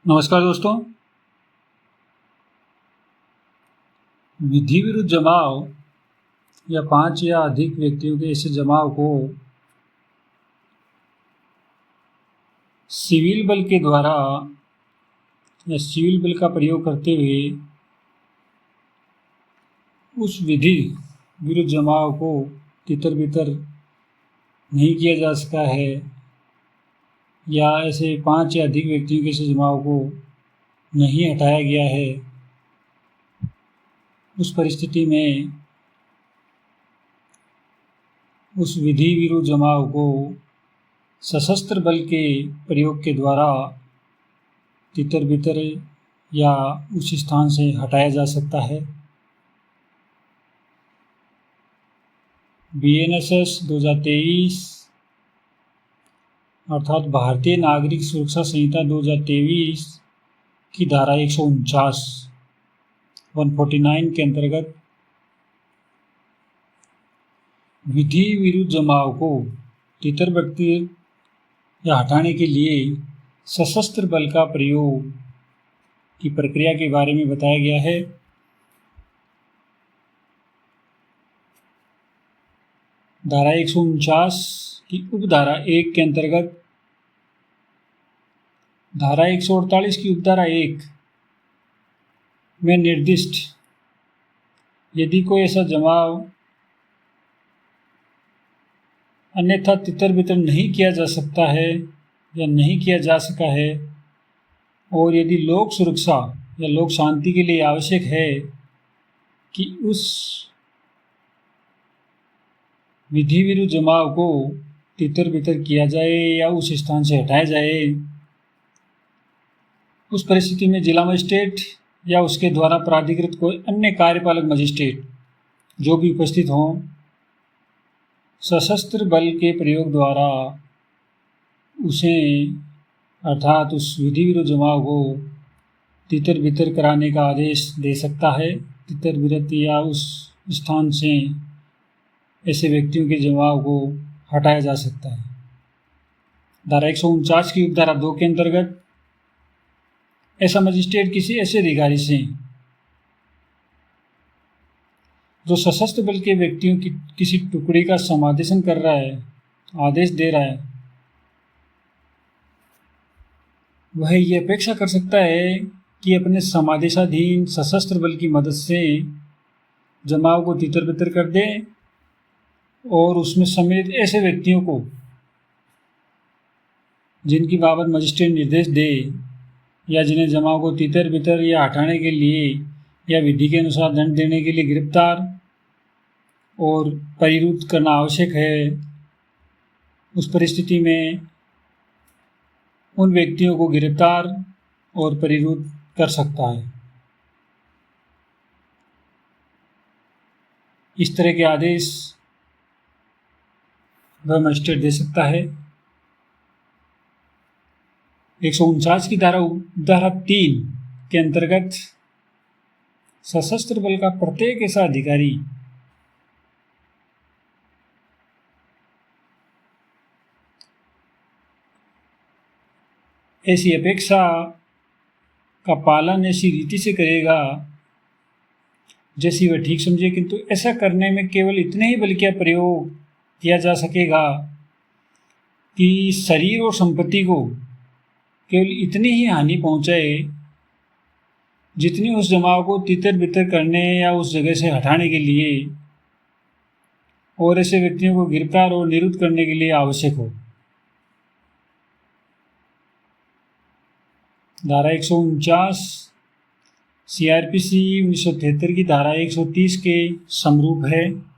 नमस्कार दोस्तों। विधि विरुद्ध जमाव या 5 या अधिक व्यक्तियों के ऐसे जमाव को सिविल बल के द्वारा या सिविल बल का प्रयोग करते हुए उस विधि विरुद्ध जमाव को तितर बितर नहीं किया जा सका है या ऐसे 5 या अधिक व्यक्तियों के ऐसे जमाव को नहीं हटाया गया है, उस परिस्थिति में उस विधि विरुद्ध जमाव को सशस्त्र बल के प्रयोग के द्वारा तितर बितर या उस स्थान से हटाया जा सकता है। BNSS 2023 अर्थात भारतीय नागरिक सुरक्षा संहिता 2023 की धारा 149 के अंतर्गत विधि विरुद्ध जमाव को तितर बितर या हटाने के लिए सशस्त्र बल का प्रयोग की प्रक्रिया के बारे में बताया गया है। धारा 149 की उपधारा 1 के अंतर्गत धारा 148 की उपधारा 1 में निर्दिष्ट यदि कोई ऐसा जमाव अन्यथा तितर बितर नहीं किया जा सकता है या नहीं किया जा सका है और यदि लोक सुरक्षा या लोक शांति के लिए आवश्यक है कि उस विधि विरुद्ध जमाव को तितर बितर किया जाए या उस स्थान से हटाया जाए, उस परिस्थिति में जिला मजिस्ट्रेट या उसके द्वारा प्राधिकृत कोई अन्य कार्यपालक मजिस्ट्रेट जो भी उपस्थित हों, सशस्त्र बल के प्रयोग द्वारा उसे अर्थात उस विधि विरुद्ध जमाव को तितर बितर कराने का आदेश दे सकता है। तितर बितर या उस स्थान से ऐसे व्यक्तियों के जमाव को हटाया जा सकता है। धारा 149 की उपधारा 2 के अंतर्गत ऐसा मजिस्ट्रेट किसी ऐसे अधिकारी से जो सशस्त्र बल के व्यक्तियों की किसी टुकड़ी का समादेशन कर रहा है, आदेश दे रहा है, वह ये अपेक्षा कर सकता है कि अपने समादेशाधीन सशस्त्र बल की मदद से जमाव को तितर बितर कर दे और उसमें सम्मिलित ऐसे व्यक्तियों को जिनकी बाबत मजिस्ट्रेट निर्देश दे या जिन्हें जमाव को तितर बितर या हटाने के लिए या विधि के अनुसार दंड देने के लिए गिरफ्तार और परिरुद्ध करना आवश्यक है, उस परिस्थिति में उन व्यक्तियों को गिरफ्तार और परिरुद्ध कर सकता है। इस तरह के आदेश वह मजिस्ट्रेट दे सकता है। 149 की धारा 3 के अंतर्गत सशस्त्र बल का प्रत्येक ऐसा अधिकारी ऐसी अपेक्षा का पालन ऐसी रीति से करेगा जैसी वह ठीक समझे, किंतु ऐसा करने में केवल इतने ही बल का प्रयोग किया जा सकेगा कि शरीर और संपत्ति को केवल इतनी ही हानि पहुंचाए जितनी उस जमाव को तितर बितर करने या उस जगह से हटाने के लिए और ऐसे व्यक्तियों को गिरफ्तार और निरुद्ध करने के लिए आवश्यक हो। धारा 149 CRPC 1973 की धारा 130 के समरूप है।